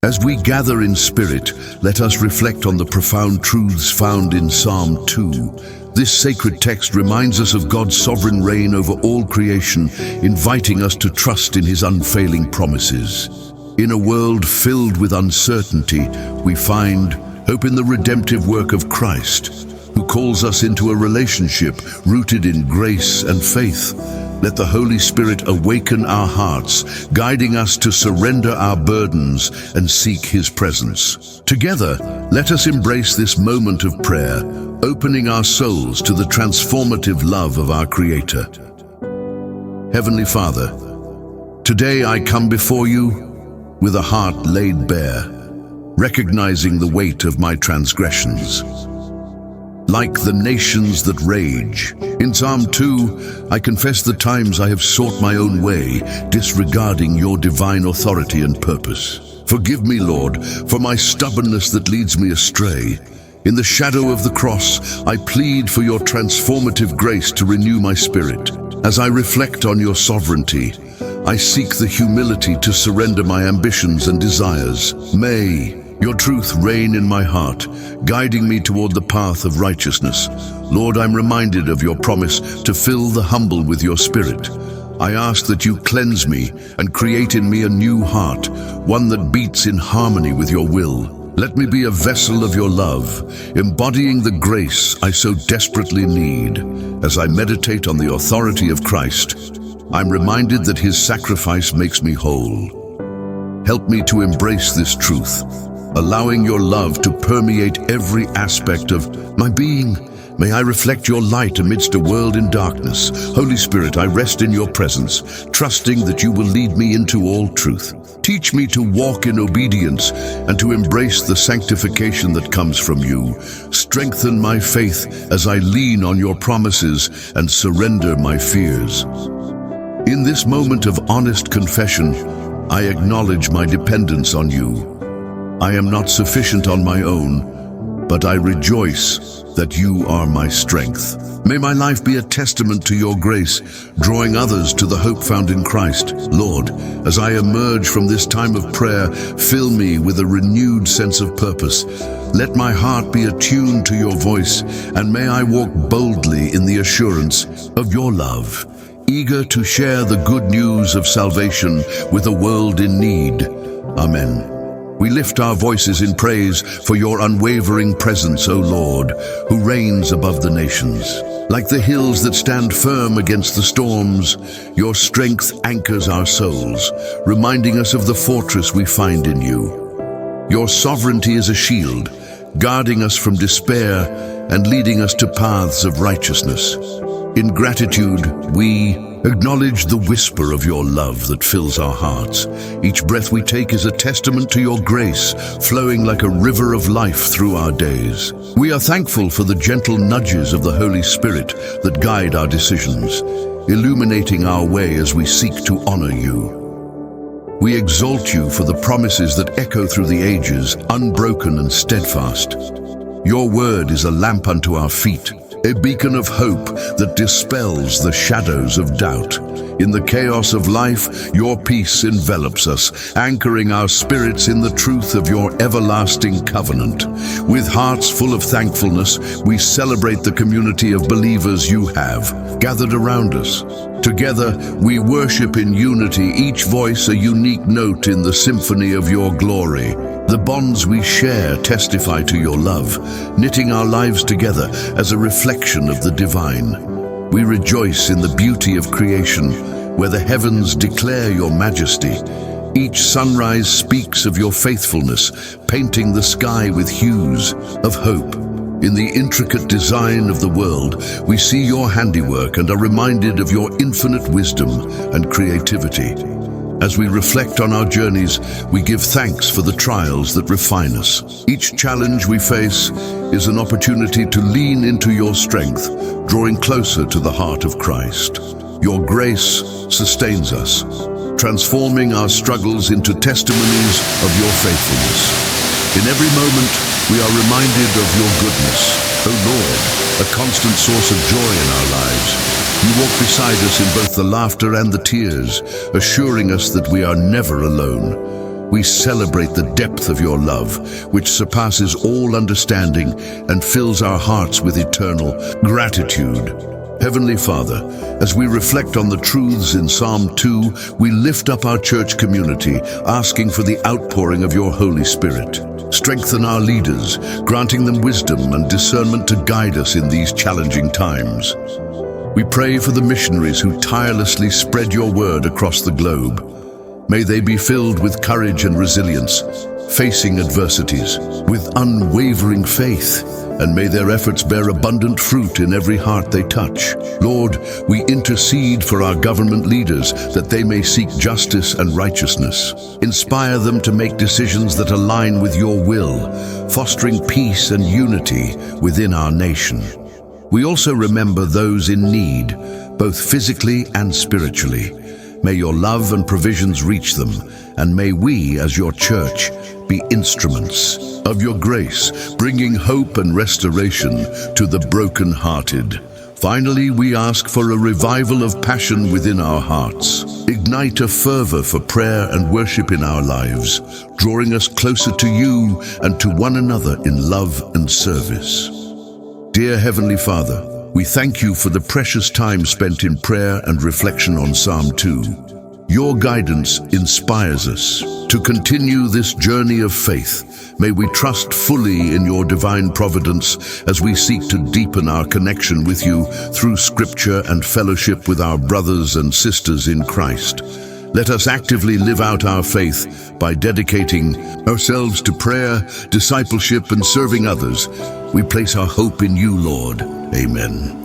As we gather in spirit, let us reflect on the profound truths found in Psalm 2. This sacred text reminds us of God's sovereign reign over all creation, inviting us to trust in His unfailing promises. In a world filled with uncertainty, we find hope in the redemptive work of Christ, who calls us into a relationship rooted in grace and faith. Let the Holy Spirit awaken our hearts, guiding us to surrender our burdens and seek His presence. Together, let us embrace this moment of prayer, opening our souls to the transformative love of our Creator. Heavenly Father, today I come before you with a heart laid bare, recognizing the weight of my transgressions. Like the nations that rage, in Psalm 2, I confess the times I have sought my own way, disregarding your divine authority and purpose. Forgive me, Lord, for my stubbornness that leads me astray. In the shadow of the cross, I plead for your transformative grace to renew my spirit. As I reflect on your sovereignty, I seek the humility to surrender my ambitions and desires. May your truth reign in my heart, guiding me toward the path of righteousness. Lord, I'm reminded of your promise to fill the humble with your spirit. I ask that you cleanse me and create in me a new heart, one that beats in harmony with your will. Let me be a vessel of your love, embodying the grace I so desperately need. As I meditate on the authority of Christ, I'm reminded that his sacrifice makes me whole. Help me to embrace this truth, allowing your love to permeate every aspect of my being. May I reflect your light amidst a world in darkness. Holy Spirit, I rest in your presence, trusting that you will lead me into all truth. Teach me to walk in obedience and to embrace the sanctification that comes from you. Strengthen my faith as I lean on your promises and surrender my fears. In this moment of honest confession, I acknowledge my dependence on you. I am not sufficient on my own, but I rejoice that you are my strength. May my life be a testament to your grace, drawing others to the hope found in Christ. Lord, as I emerge from this time of prayer, fill me with a renewed sense of purpose. Let my heart be attuned to your voice, and may I walk boldly in the assurance of your love, eager to share the good news of salvation with a world in need. Amen. We lift our voices in praise for your unwavering presence, O Lord, who reigns above the nations. Like the hills that stand firm against the storms, your strength anchors our souls, reminding us of the fortress we find in you. Your sovereignty is a shield, guarding us from despair and leading us to paths of righteousness. In gratitude, we acknowledge the whisper of your love that fills our hearts. Each breath we take is a testament to your grace, flowing like a river of life through our days. We are thankful for the gentle nudges of the Holy Spirit that guide our decisions, illuminating our way as we seek to honor you. We exalt you for the promises that echo through the ages, unbroken and steadfast. Your word is a lamp unto our feet, a beacon of hope that dispels the shadows of doubt. In the chaos of life, your peace envelops us, anchoring our spirits in the truth of your everlasting covenant. With hearts full of thankfulness, we celebrate the community of believers you have gathered around us. Together, we worship in unity, each voice a unique note in the symphony of your glory. The bonds we share testify to your love, knitting our lives together as a reflection of the divine. We rejoice in the beauty of creation, where the heavens declare your majesty. Each sunrise speaks of your faithfulness, painting the sky with hues of hope. In the intricate design of the world, we see your handiwork and are reminded of your infinite wisdom and creativity. As we reflect on our journeys, we give thanks for the trials that refine us. Each challenge we face is an opportunity to lean into your strength, drawing closer to the heart of Christ. Your grace sustains us, transforming our struggles into testimonies of your faithfulness. In every moment, we are reminded of your goodness, O Lord, a constant source of joy in our lives. You walk beside us in both the laughter and the tears, assuring us that we are never alone. We celebrate the depth of your love, which surpasses all understanding and fills our hearts with eternal gratitude. Heavenly Father, as we reflect on the truths in Psalm 2, we lift up our church community, asking for the outpouring of your Holy Spirit. Strengthen our leaders, granting them wisdom and discernment to guide us in these challenging times. We pray for the missionaries who tirelessly spread your word across the globe. May they be filled with courage and resilience, facing adversities with unwavering faith, and may their efforts bear abundant fruit in every heart they touch. Lord, we intercede for our government leaders that they may seek justice and righteousness. Inspire them to make decisions that align with your will, fostering peace and unity within our nation. We also remember those in need, both physically and spiritually. May your love and provisions reach them, and may we, as your church, be instruments of your grace, bringing hope and restoration to the broken-hearted. Finally, we ask for a revival of passion within our hearts. Ignite a fervor for prayer and worship in our lives, drawing us closer to you and to one another in love and service. Dear Heavenly Father, we thank you for the precious time spent in prayer and reflection on Psalm 2. Your guidance inspires us to continue this journey of faith. May we trust fully in your divine providence as we seek to deepen our connection with you through Scripture and fellowship with our brothers and sisters in Christ. Let us actively live out our faith by dedicating ourselves to prayer, discipleship, and serving others. We place our hope in you, Lord. Amen.